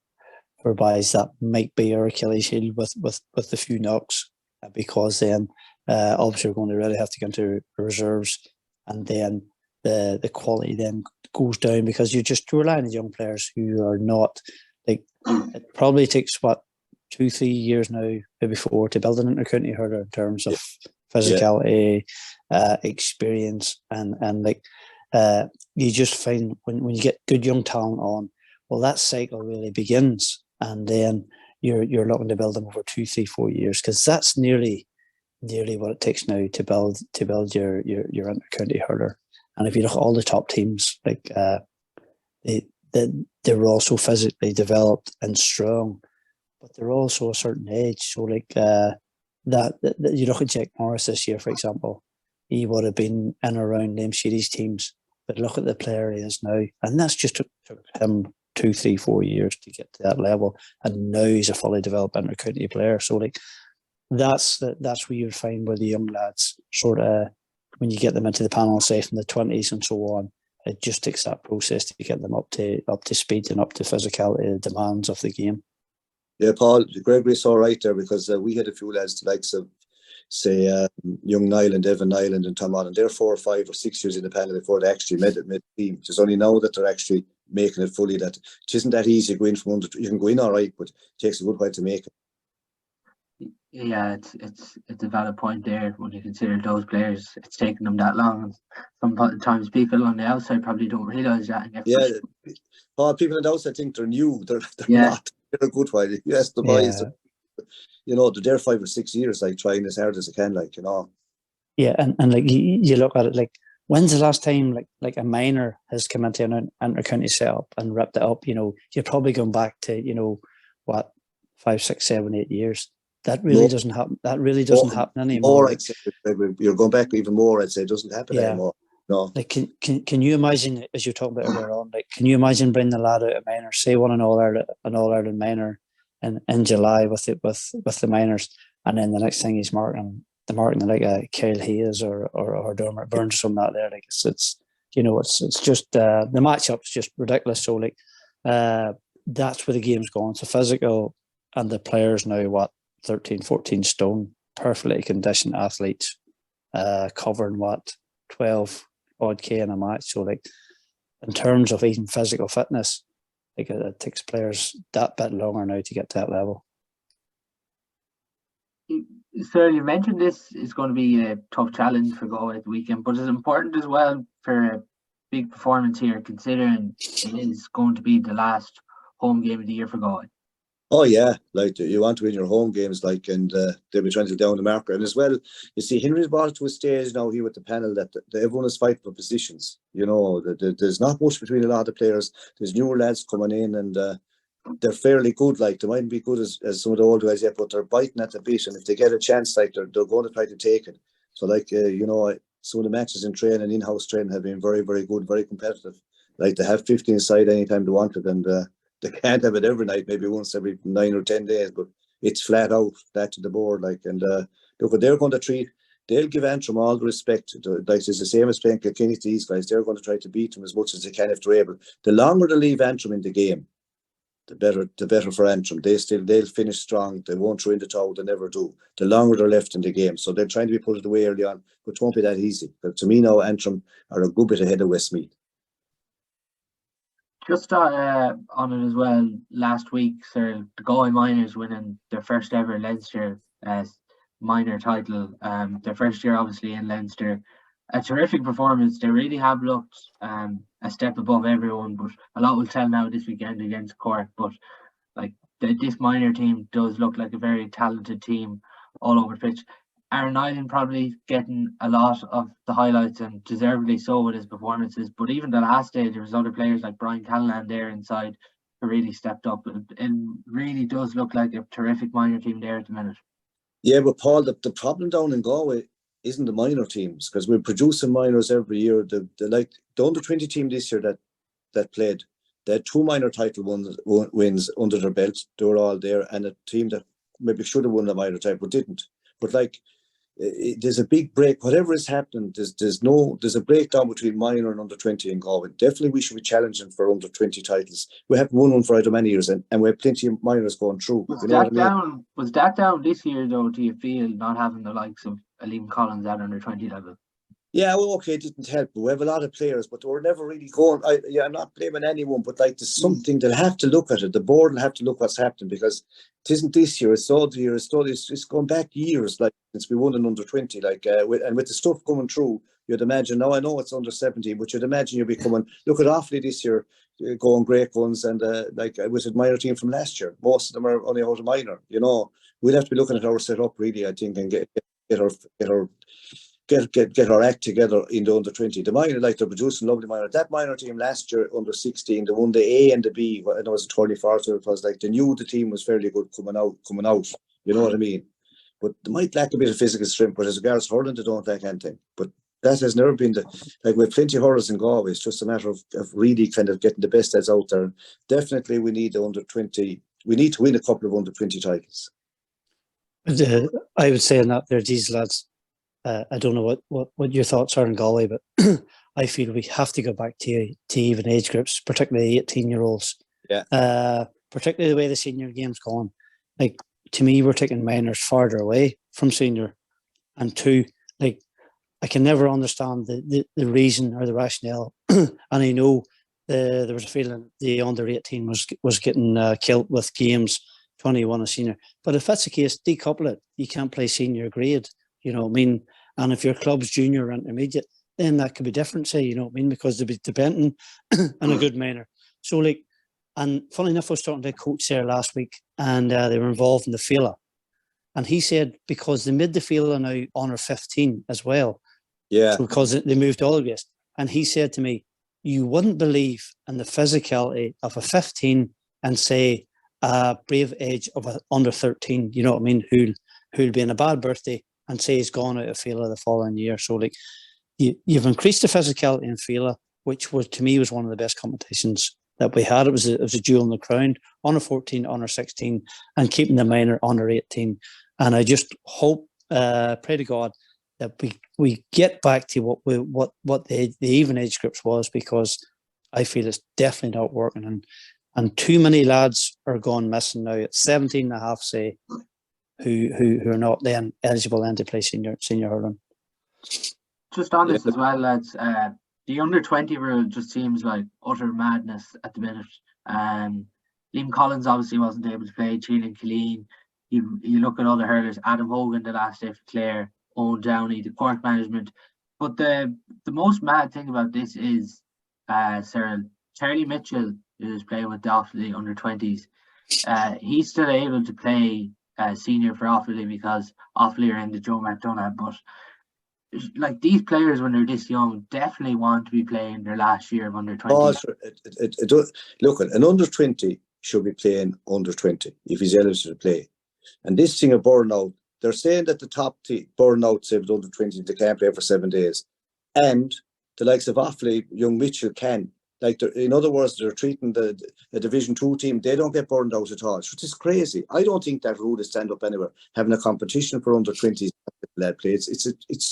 whereby that might be our Achilles heel with the few knocks, because then obviously we're going to really have to get into reserves, and then the quality then goes down, because you're relying on young players who are not, it probably takes 2-3 years now, maybe 4, to build an intercounty hurler in terms of physicality, experience, and you just find when you get good young talent on, well, that cycle really begins, and then you're looking to build them over 2, 3, 4 years, because that's nearly what it takes now to build your intercounty hurler. And if you look at all the top teams, they're also physically developed and strong, but they're also a certain age. So that you look at Jack Morris this year, for example, he would have been in and around them Sheedy's teams, but look at the player he is now, and that's just took him 2, 3, 4 years to get to that level, and now he's a fully developed intercounty player. So that's where you'd find where the young lads sort of, when you get them into the panel, say from the 20s and so on, it just takes that process to get them up to speed and up to physicality, the demands of the game. Yeah, Paul, Gregory's all right there, because we had a few lads, the likes of, say, young Nyland, Evan Nyland and Tom Allen. They're 4 or 5 or 6 years in the panel before they actually made the team. It's only now that they're actually making it fully, that it isn't that easy to go in from under. You can go in all right, but it takes a good while to make it. Yeah, it's a valid point there when you consider those players. It's taken them that long. Sometimes people on the outside probably don't realise that. Paul, people on the outside think they're new. They're not. They're a good while. Yes, the boys. They're there 5 or 6 years, trying as hard as they can, Yeah, and you look at it, when's the last time a minor has come into an intercounty setup and ripped it up? You're probably going back to 5, 6, 7, 8 years. That really doesn't happen. That really doesn't happen anymore. I'd say, you're going back even more. I'd say it doesn't happen anymore. No. Can you imagine, as you talked about earlier on, can you imagine bringing the lad out of minor, say won an All Ireland minor in July with the minors, and then the next thing he's marking like a Kyle Hayes or Dermot Burns or something like that. You know, it's just the matchup's just ridiculous. So like that's where the game's going. It's a physical, and the players now 13, 14 stone, perfectly conditioned athletes, covering 12 odd K in a match. So like in terms of even physical fitness, like it takes players that bit longer now to get to that level. So you mentioned this is going to be a tough challenge for Galway at the weekend, but it's important as well for a big performance here, considering it is going to be the last home game of the year for Galway. Oh yeah, like you want to win your home games, like, and they'll be trying to down the marker. And as well, you see, Henry's brought it to a stage now here with the panel that everyone is fighting for positions. You know, there's not much between a lot of players. There's newer lads coming in, and they're fairly good. Like, they mightn't be good as some of the old guys yet, but they're biting at the bit. And if they get a chance, like, they're going to try to take it. So, like, you know, some of the matches in training, in-house training, have been very, very good, very competitive. Like, they have 15 side anytime they want it, and they can't have it every night, maybe once every 9 or 10 days, but it's flat out, flat to the board. Like, and look, what they're going to treat, they'll give Antrim all the respect. Like, it's the same as playing Kilkenny to these guys. They're going to try to beat them as much as they can if they're able. The longer they leave Antrim in the game, the better for Antrim. They'll finish strong. They won't throw in the towel. They never do. The longer they're left in the game, so they're trying to be put it away early on, but it won't be that easy. But to me now, Antrim are a good bit ahead of Westmeath. Just on it as well, last week, Cyril, the Galway Miners winning their first ever Leinster minor title. Their first year, obviously, in Leinster. A terrific performance. They really have looked a step above everyone, but a lot will tell now this weekend against Cork. But like this minor team does look like a very talented team all over the pitch. Aaron Island probably getting a lot of the highlights, and deservedly so with his performances. But even the last day, there was other players like Brian Callanan there inside who really stepped up. It really does look like a terrific minor team there at the minute. Yeah, but Paul, the problem down in Galway isn't the minor teams, because we're producing minors every year. The under-20 team this year that played, they had 2 minor title wins under their belt. They were all there, and a team that maybe should have won the minor title but didn't. But like, there's a big break. Whatever is happening, there's a breakdown between minor and under-20 in Galway. Definitely, we should be challenging for under-20 titles. We haven't won one for either many years, and we have plenty of minors going through. Was that down this year though? Do you feel not having the likes of Liam Collins at under-20 level? Yeah, well, okay, it didn't help. We have a lot of players, but we're never really going. I'm not blaming anyone, but like, there's something they'll have to look at it. The board will have to look what's happening, because it isn't this year. It's all the year. It's going back years, like since we won in under-20. Like, with the stuff coming through, you'd imagine. Now I know it's under-17, but you'd imagine you'd be coming. Look at Offaly this year, going great ones, and like I was a minor team from last year. Most of them are only out of minor. You know, we'd have to be looking at our setup really, I think, and get our act together in the under-20. The minor, like, they're producing lovely minor. That minor team last year, under-16, they won the A and the B. I know it was a 24, so it was like they knew the team was fairly good coming out. You know what I mean? But they might lack a bit of physical strength, but as regards hurling, they don't lack anything. But that has never been we have plenty of hurlers in Galway. It's just a matter of really kind of getting the best heads out there. Definitely we need the under-20. We need to win a couple of under-20 titles. I would say in that there, these lads, I don't know what your thoughts are in Galway, but I feel we have to go back to even age groups, particularly 18-year-olds. Yeah. Particularly the way the senior game's going. Like, to me, we're taking minors farther away from senior. And 2, like, I can never understand the reason or the rationale. And I know there was a feeling the under-18 was getting killed with games, 21 a senior. But if that's the case, decouple it. You can't play senior grade. You know what I mean? And if your club's junior or intermediate, then that could be different, say, you know what I mean? Because they'll be dependent on a good minor. So, like, and funny enough, I was talking to a coach there last week, and they were involved in the Fela. And he said, because they made the Fela now under 15 as well. Yeah. So because they moved all the rest. And he said to me, you wouldn't believe in the physicality of a 15 and say a brave age of a under 13, you know what I mean, who'll be in a bad birthday and say he's gone out of Fela the following year. So, like, you've increased the physicality in Fela, which was, to me, was one of the best competitions that we had. It was a jewel in the crown, under 14, under 16, and keeping the minor under 18. And I just hope, pray to God, that we get back to what the even age groups was, because I feel it's definitely not working, and too many lads are gone missing now at 17 and a half, say, who are not then eligible then to play senior hurling. Just on this as well, lads, the under-20 rule just seems like utter madness at the minute. Liam Collins obviously wasn't able to play, Chian Killeen. You look at other hurlers, Adam Hogan the last day for Clare, Owen Downey, the Cork management. But the most mad thing about this is, Cyril, Charlie Mitchell, who's playing with the Offaly under-20s, he's still able to play senior for Offaly because Offaly are in the Joe McDonagh. But like, these players when they're this young definitely want to be playing their last year of under-20. Oh, sure. Look, an under-20 should be playing under-20 if he's eligible to play. And this thing of burnout, they're saying that the top burnout saved under-20, they can't play for 7 days. And the likes of Offaly, young Mitchell can. Like, in other words, they're treating the Division 2 team, they don't get burned out at all. Which is crazy. I don't think that rule is stand up anywhere. Having a competition for under-20s lad play, it's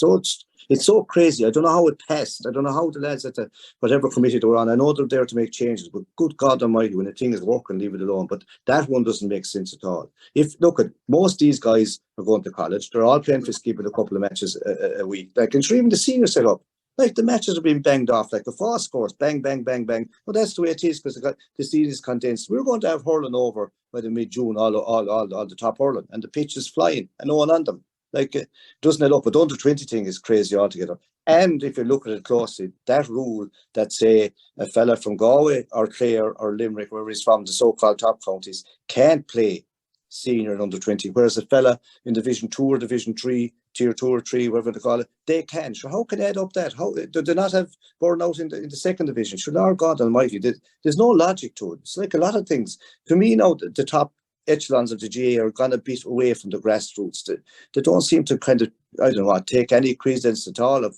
so crazy. I don't know how it passed. I don't know how the lads at whatever committee they were on, I know they're there to make changes, but good God Almighty, when a thing is working, leave it alone. But that one doesn't make sense at all. Look at most of these guys are going to college. They're all playing for Skibble a couple of matches a week. Like, and sure, even the senior set up. Like, the matches are being banged off like a fast course, bang, bang, bang, bang. Well, that's the way it is, because the season is condensed. We're going to have hurling over by the mid-June, all the top hurling, and the pitch is flying, and no one on them. Like, doesn't it up? But the under-20 thing is crazy altogether. And if you look at it closely, that rule that, say, a fella from Galway or Clare or Limerick, wherever he's from, the so-called top counties, can't play senior and under-20, whereas a fella in Division 2 or Division 3, Tier 2 or 3, whatever they call it, they can. So how can they add up that? How do they not have burnout in the second division? Sure, Lord God Almighty, there's no logic to it. It's like a lot of things. To me now, the top echelons of the GAA are gone a bit away from the grassroots. They don't seem to kind of, I don't know, take any credence at all of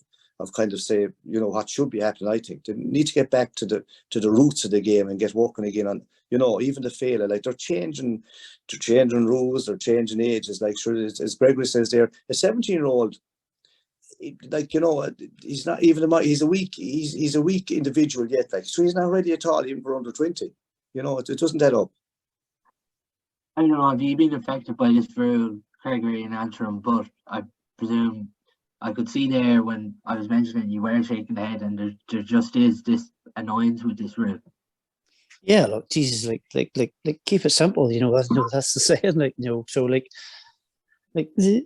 kind of, say, you know, what should be happening. I think they need to get back to the roots of the game and get working again on, you know, even the failure. Like, they're changing rules, they're changing ages. Like, sure, as Gregory says there, a 17-year-old, like, you know, he's not even he's a weak individual yet. Like, so he's not ready at all, even for under 20. You know, it doesn't add up. I don't know, have you been affected by this rule, Gregory and Antrim? But I presume I could see there when I was mentioning, you were shaking the head, and there just is this annoyance with this rule. Yeah, look, Jesus, like, keep it simple. You know, that's the saying. Like, you know, so like, to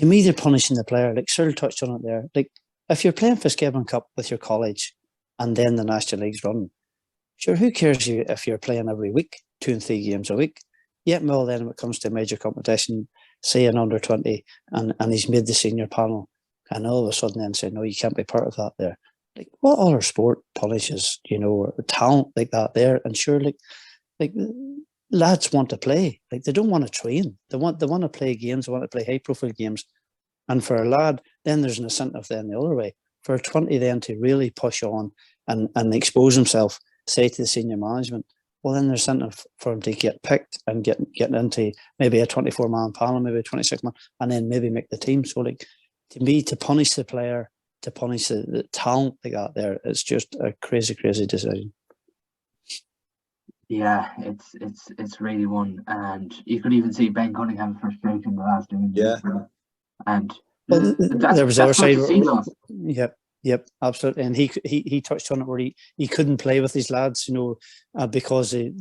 me, they're punishing the player. Like, Cyril touched on it there. Like, if you're playing Fitzgibbon Cup with your college, and then the National League's running, sure, who cares if you're playing every week, 2 and 3 games a week? Yet, well, then when it comes to a major competition, say an under 20, and he's made the senior panel, and all of a sudden then say, no, you can't be part of that there. Like, what other sport punishes, you know, talent like that there? And sure, like lads want to play. Like, they don't want to train. They want to play games. They want to play high profile games. And for a lad, then there's an incentive then the other way. For a 20 then to really push on and expose himself, say, to the senior management, well, then there's incentive for him to get picked and get into maybe a 24-man panel, maybe a 26-man, and then maybe make the team. So, like, to me, to punish the player, to punish the talent they got there, it's just a crazy decision. Yeah, it's really one, and you could even see Ben Cunningham frustrated in the last game. Yeah, and well, there was the other side. Yep, absolutely. And he touched on it where he couldn't play with these lads, you know, because they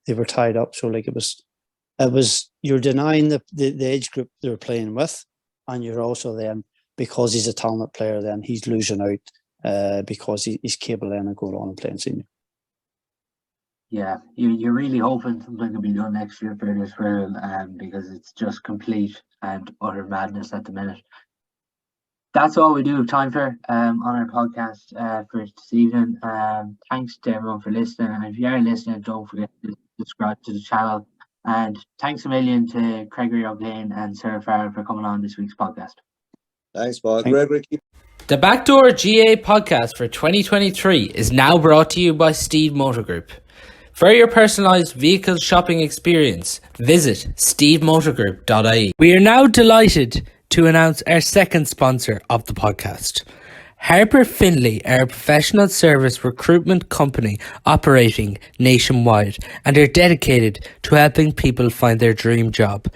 were tied up. So, like, it was you're denying the age group they were playing with, and you're also then, because he's a talented player, then he's losing out because he's capable then of going on and playing senior. Yeah, you're really hoping something can be done next year for this rule, because it's just complete and utter madness at the minute. That's all we do have time for on our podcast for this evening. Thanks to everyone for listening, and if you are listening, don't forget to subscribe to the channel. And thanks a million to Gregory O'Kane and Sarah Farrell for coming on this week's podcast. Thanks, Paul. Gregory. The Backdoor GAA Podcast for 2023 is now brought to you by Steede Motor Group. For your personalised vehicle shopping experience, visit steedemotorgroup.ie. We are now delighted to announce our second sponsor of the podcast. Harper Finlay are a professional service recruitment company operating nationwide and are dedicated to helping people find their dream job.